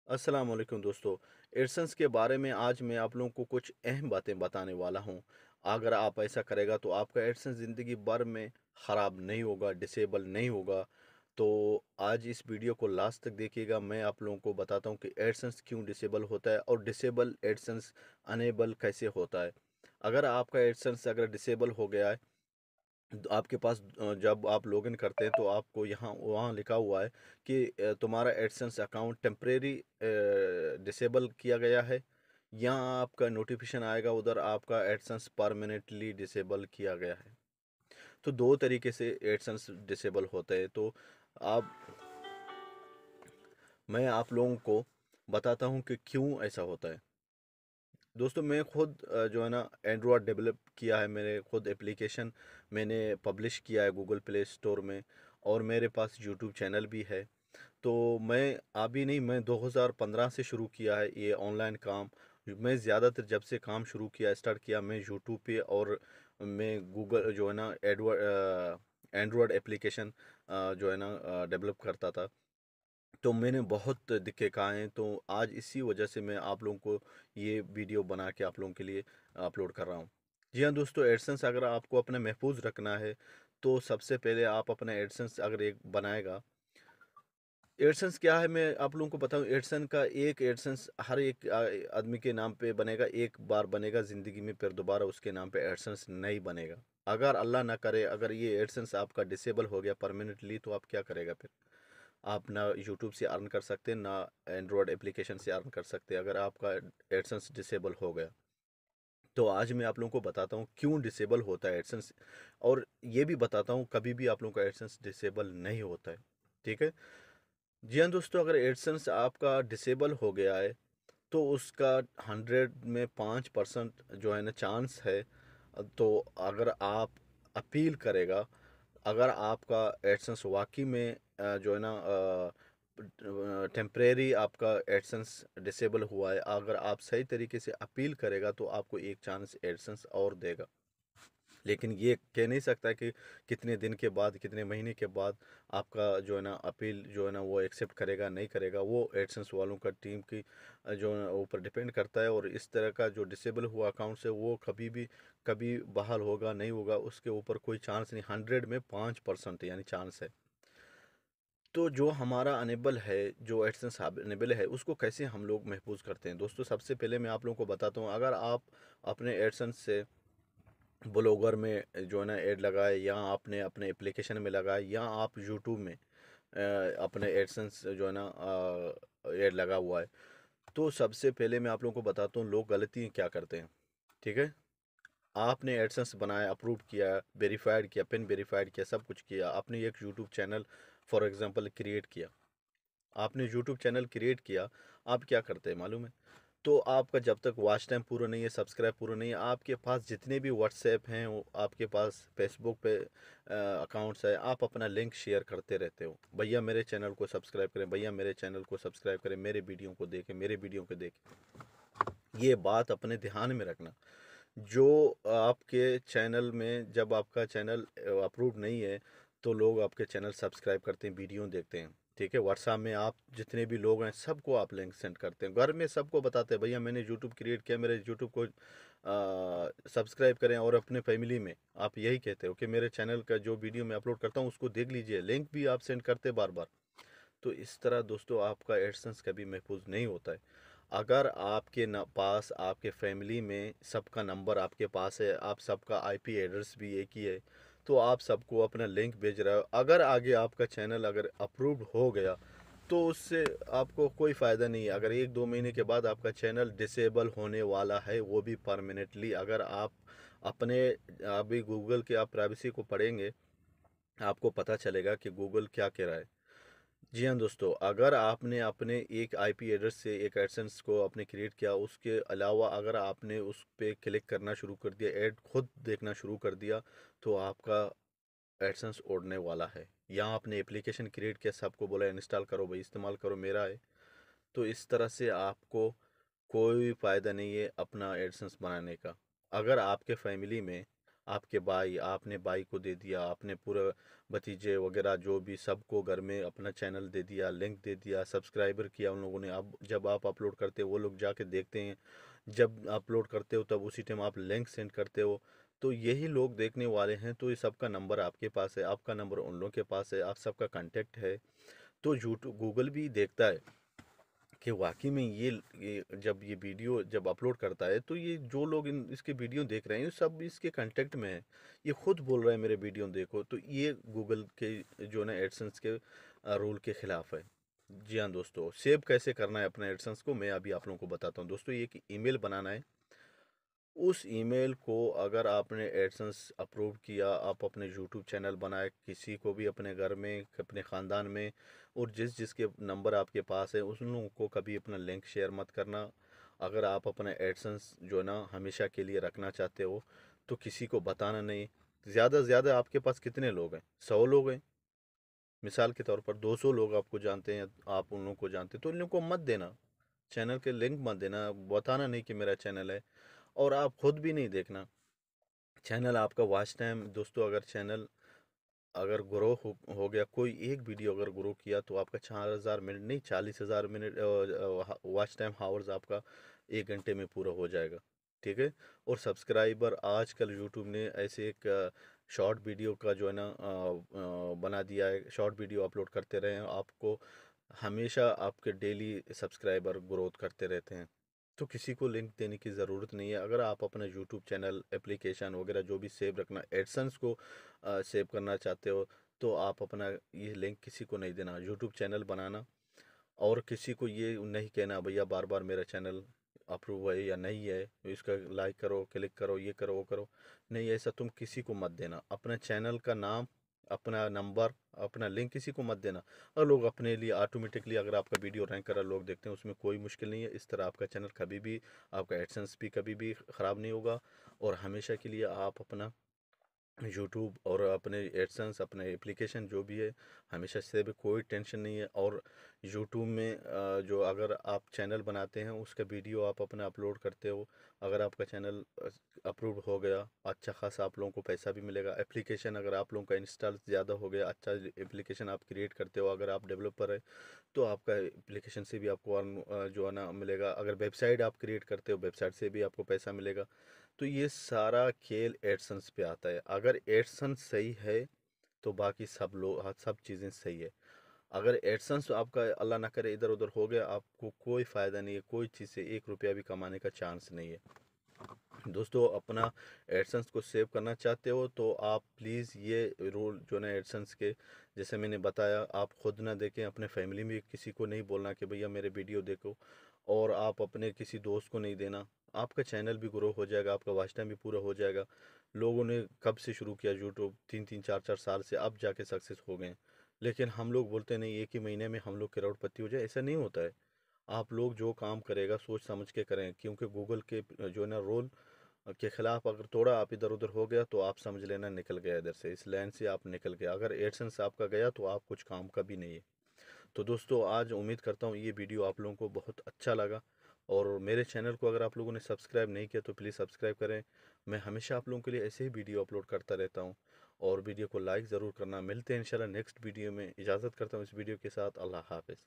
अस्सलाम वालेकुम दोस्तों। एडसेंस के बारे में आज मैं आप लोगों को कुछ अहम बातें बताने वाला हूँ। अगर आप ऐसा करेगा तो आपका एडसेंस ज़िंदगी भर में ख़राब नहीं होगा, डिसेबल नहीं होगा। तो आज इस वीडियो को लास्ट तक देखिएगा। मैं आप लोगों को बताता हूँ कि एडसेंस क्यों डिसेबल होता है और डिसेबल एडसेंस अनेबल कैसे होता है। अगर आपका एडसेंस अगर डिसेबल हो गया है तो आपके पास जब आप लॉगिन करते हैं तो आपको यहाँ वहाँ लिखा हुआ है कि तुम्हारा एडसेंस अकाउंट टेम्परेरी डिसेबल किया गया है। यहाँ आपका नोटिफिकेशन आएगा, उधर आपका एडसेंस परमानेंटली डिसेबल किया गया है। तो दो तरीके से एडसेंस डिसेबल होते हैं। तो आप मैं आप लोगों को बताता हूँ कि क्यों ऐसा होता है। दोस्तों मैं खुद जो है ना एंड्रॉयड डेवलप किया है, मेरे खुद एप्लीकेशन मैंने पब्लिश किया है गूगल प्ले स्टोर में, और मेरे पास यूट्यूब चैनल भी है। तो मैं अभी नहीं, मैं 2015 से शुरू किया है ये ऑनलाइन काम। मैं ज़्यादातर जब से काम शुरू किया स्टार्ट किया मैं यूट्यूब पे, और मैं गूगल जो है ना एंड्रॉयड एप्लीकेशन जो है ना डेवलप करता था। तो मैंने बहुत दिक्कतें खाए हैं, तो आज इसी वजह से मैं आप लोगों को ये वीडियो बना के आप लोगों के लिए अपलोड कर रहा हूँ। जी हाँ दोस्तों, एडसेंस अगर आपको अपना महफूज रखना है तो सबसे पहले आप अपना एडसेंस अगर एक बनाएगा। एडसेंस क्या है मैं आप लोगों को बताऊं। एडसेंस का एक एडसेंस हर एक आदमी के नाम पे बनेगा, एक बार बनेगा ज़िंदगी में, फिर दोबारा उसके नाम पे एडसेंस नहीं बनेगा। अगर अल्लाह ना करे अगर ये एडसेंस आपका डिसेबल हो गया परमानेंटली तो आप क्या करेगा फिर। आप ना यूट्यूब से अर्न कर सकते हैं, ना एंड्रॉयड एप्लीकेशन से अर्न कर सकते हैं अगर आपका एडसेंस डिसेबल हो गया। तो आज मैं आप लोगों को बताता हूँ क्यों डिसेबल होता है एडसेंस, और ये भी बताता हूँ कभी भी आप लोगों का एडसेंस डिसेबल नहीं होता है। ठीक है। जी हाँ दोस्तों, अगर एडसेंस आपका डिसेबल हो गया है तो उसका 100 में 5% जो है ना चांस है। तो अगर आप अपील करेगा, अगर आपका एडसेंस वाकई में जो है ना टेम्परेरी आपका एडसेंस डिसेबल हुआ है, अगर आप सही तरीके से अपील करेगा तो आपको एक चांस एडसेंस और देगा। लेकिन ये कह नहीं सकता कि कितने दिन के बाद, कितने महीने के बाद आपका जो है ना अपील जो है ना वो एक्सेप्ट करेगा नहीं करेगा, वो एडसेंस वालों का टीम की जो है ना ऊपर डिपेंड करता है। और इस तरह का जो डिसेबल हुआ अकाउंट है वो कभी भी कभी बहाल होगा नहीं होगा उसके ऊपर कोई चांस नहीं। 100 में 5% यानी चांस है। तो जो हमारा अनेबल है, जो एडसेंस अनेबल है, उसको कैसे हम लोग महफूज करते हैं दोस्तों। सबसे पहले मैं आप लोगों को बताता हूँ, अगर आप अपने एडसेंस से ब्लॉगर में जो है ना ऐड लगाए, या आपने अपने एप्लीकेशन में लगाए, या आप यूट्यूब में अपने एडसेंस जो है ना ऐड लगा हुआ है, तो सबसे पहले मैं आप लोगों को बताता हूँ लोग गलती क्या करते हैं। ठीक है। आपने एडसेंस बनाया, अप्रूव किया, वेरीफाइड किया, पिन वेरीफाइड किया, सब कुछ किया, आपने एक YouTube channel for example create किया। आपने यूट्यूब चैनल क्रिएट किया, आप क्या करते हैं मालूम है। तो आपका जब तक वॉच टाइम पूरा नहीं है, सब्सक्राइब पूरा नहीं है, आपके पास जितने भी व्हाट्सएप हैं, आपके पास फेसबुक पे अकाउंट्स है, आप अपना लिंक शेयर करते रहते हो, भैया मेरे चैनल को सब्सक्राइब करें, भैया मेरे चैनल को सब्सक्राइब करें, मेरे वीडियो को देखें, मेरे वीडियो को देखें। ये बात अपने ध्यान में रखना। जो आपके चैनल में, जब आपका चैनल अप्रूव नहीं है तो लोग आपके चैनल सब्सक्राइब करते हैं, वीडियो देखते हैं। ठीक है। व्हाट्सएप में आप जितने भी लोग हैं सबको आप लिंक सेंड करते हैं, घर में सबको बताते हैं भैया मैंने यूट्यूब क्रिएट किया, मेरे यूट्यूब को सब्सक्राइब करें। और अपने फैमिली में आप यही कहते हो कि मेरे चैनल का जो वीडियो मैं अपलोड करता हूँ उसको देख लीजिए, लिंक भी आप सेंड करते बार बार। तो इस तरह दोस्तों आपका एडसेंस कभी महफूज नहीं होता है। अगर आपके न पास, आपके फैमिली में सबका नंबर आपके पास है, आप सबका आईपी एड्रेस भी एक ही है, तो आप सबको अपना लिंक भेज रहे हो, अगर आगे आपका चैनल अगर अप्रूव्ड हो गया तो उससे आपको कोई फ़ायदा नहीं है। अगर 1-2 महीने के बाद आपका चैनल डिसेबल होने वाला है, वो भी परमानेंटली, अगर आप अपने अभी गूगल के आप प्राइवेसी को पढ़ेंगे आपको पता चलेगा कि गूगल क्या कह रहा है। जी हाँ दोस्तों, अगर आपने अपने एक आईपी एड्रेस से एक एडसेंस को आपने क्रिएट किया, उसके अलावा अगर आपने उस पे क्लिक करना शुरू कर दिया, ऐड खुद देखना शुरू कर दिया, तो आपका एडसेंस उड़ने वाला है। यहाँ आपने एप्लीकेशन क्रिएट किया, सबको बोला इंस्टॉल करो भाई, इस्तेमाल करो, मेरा है। तो इस तरह से आपको कोई फ़ायदा नहीं है अपना एडसेंस बनाने का। अगर आपके फैमिली में आपके भाई, आपने भाई को दे दिया, आपने पूरे भतीजे वगैरह जो भी सबको घर में अपना चैनल दे दिया, लिंक दे दिया, सब्सक्राइबर किया उन लोगों ने। अब जब आप अपलोड करते हो वो लोग जाके देखते हैं, जब अपलोड करते हो तब उसी टाइम आप लिंक सेंड करते हो, तो यही लोग देखने वाले हैं। तो ये सबका नंबर आपके पास है, आपका नंबर उन लोगों के पास है, आप सबका कांटेक्ट है। तो यूट्यूब गूगल भी देखता है कि वाकई में ये जब ये वीडियो जब अपलोड करता है तो ये जो लोग इन इसके वीडियो देख रहे हैं ये सब इसके कांटेक्ट में है, ये खुद बोल रहा है मेरे वीडियो देखो, तो ये गूगल के जो ना एडसेंस के रूल के खिलाफ है। जी हाँ दोस्तों, सेव कैसे करना है अपने एडसेंस को मैं अभी आप लोगों को बताता हूँ। दोस्तों, ये एक ईमेल बनाना है। उस ईमेल को अगर आपने एडसेंस अप्रूव किया, आप अपने यूट्यूब चैनल बनाए, किसी को भी अपने घर में, अपने ख़ानदान में, और जिस जिसके नंबर आपके पास है उस लोगों को कभी अपना लिंक शेयर मत करना। अगर आप अपना एडसेंस जो है ना हमेशा के लिए रखना चाहते हो तो किसी को बताना नहीं। ज़्यादा से ज़्यादा आपके पास कितने लोग हैं? 100 लोग हैं मिसाल के तौर पर, 200 लोग आपको जानते हैं, आप उन लोगों को जानते हैं, तो इन लोगों को मत देना, चैनल के लिंक मत देना, बताना नहीं कि मेरा चैनल है। और आप खुद भी नहीं देखना चैनल आपका वॉच टाइम। दोस्तों, अगर चैनल अगर ग्रो हो गया, कोई एक वीडियो अगर ग्रो किया तो आपका 4,000 मिनट नहीं, 40,000 मिनट वॉच टाइम हावर्स आपका 1 घंटे में पूरा हो जाएगा। ठीक है। और सब्सक्राइबर आजकल यूट्यूब ने ऐसे एक शॉर्ट वीडियो का जो है ना बना दिया है, शॉर्ट वीडियो अपलोड करते रहे हैं, आपको हमेशा आपके डेली सब्सक्राइबर ग्रोथ करते रहते हैं। तो किसी को लिंक देने की ज़रूरत नहीं है। अगर आप अपना यूट्यूब चैनल, एप्लीकेशन वगैरह जो भी सेव रखना, एडसेंस को सेव करना चाहते हो, तो आप अपना ये लिंक किसी को नहीं देना। यूट्यूब चैनल बनाना और किसी को ये नहीं कहना भैया बार बार मेरा चैनल अप्रूव है या नहीं है, इसका लाइक करो, क्लिक करो, ये करो, वो करो। नहीं, ऐसा तुम किसी को मत देना। अपना चैनल का नाम, अपना नंबर, अपना लिंक किसी को मत देना। और लोग अपने लिए ऑटोमेटिकली, अगर आपका वीडियो रैंक करा लोग देखते हैं, उसमें कोई मुश्किल नहीं है। इस तरह आपका चैनल कभी भी, आपका एडसेंस भी कभी भी ख़राब नहीं होगा। और हमेशा के लिए आप अपना यूट्यूब और अपने एडसेंस, अपने एप्लीकेशन जो भी है, हमेशा से भी कोई टेंशन नहीं है। और यूट्यूब में जो अगर आप चैनल बनाते हैं उसका वीडियो आप अपना अपलोड करते हो, अगर आपका चैनल अप्रूव हो गया, अच्छा खासा आप लोगों को पैसा भी मिलेगा। एप्लीकेशन अगर आप लोगों का इंस्टॉल ज़्यादा हो गया, अच्छा एप्लीकेशन आप क्रिएट करते हो, अगर आप डेवलपर है तो आपका एप्लीकेशन से भी आपको जो है ना मिलेगा। अगर वेबसाइट आप क्रिएट करते हो, वेबसाइट से भी आपको पैसा मिलेगा। तो ये सारा खेल एडसेंस पे आता है। अगर एडसेंस सही है तो बाकी सब लोग, हाँ, सब चीज़ें सही है। अगर एडसेंस आपका अल्लाह ना करे इधर उधर हो गया, आपको कोई फ़ायदा नहीं है, कोई चीज़ से 1 रुपया भी कमाने का चांस नहीं है। दोस्तों, अपना एडसेंस को सेव करना चाहते हो तो आप प्लीज़ ये रूल जो ना एडसेंस के, जैसे मैंने बताया, आप खुद ना देखें, अपने फैमिली में किसी को नहीं बोलना कि भैया मेरे वीडियो देखो, और आप अपने किसी दोस्त को नहीं देना। आपका चैनल भी ग्रो हो जाएगा, आपका वॉच टाइम भी पूरा हो जाएगा। लोगों ने कब से शुरू किया यूट्यूब, 3-3 4-4 साल से, अब जाके सक्सेस हो गए। लेकिन हम लोग बोलते नहीं एक ही महीने में हम लोग करोड़पति हो जाए, ऐसा नहीं होता है। आप लोग जो काम करेगा सोच समझ के करें, क्योंकि गूगल के जो है ना रोल के खिलाफ अगर थोड़ा आप इधर उधर हो गया तो आप समझ लेना निकल गया, इधर से इस लाइन से आप निकल गए। अगर एडसेंस आपका गया तो आप कुछ काम का भी नहीं है। तो दोस्तों, आज उम्मीद करता हूँ ये वीडियो आप लोगों को बहुत अच्छा लगा। और मेरे चैनल को अगर आप लोगों ने सब्सक्राइब नहीं किया तो प्लीज़ सब्सक्राइब करें। मैं हमेशा आप लोगों के लिए ऐसे ही वीडियो अपलोड करता रहता हूँ। और वीडियो को लाइक ज़रूर करना। मिलते हैं इंशाल्लाह नेक्स्ट वीडियो में। इजाज़त करता हूँ इस वीडियो के साथ। अल्लाह हाफ़िज़।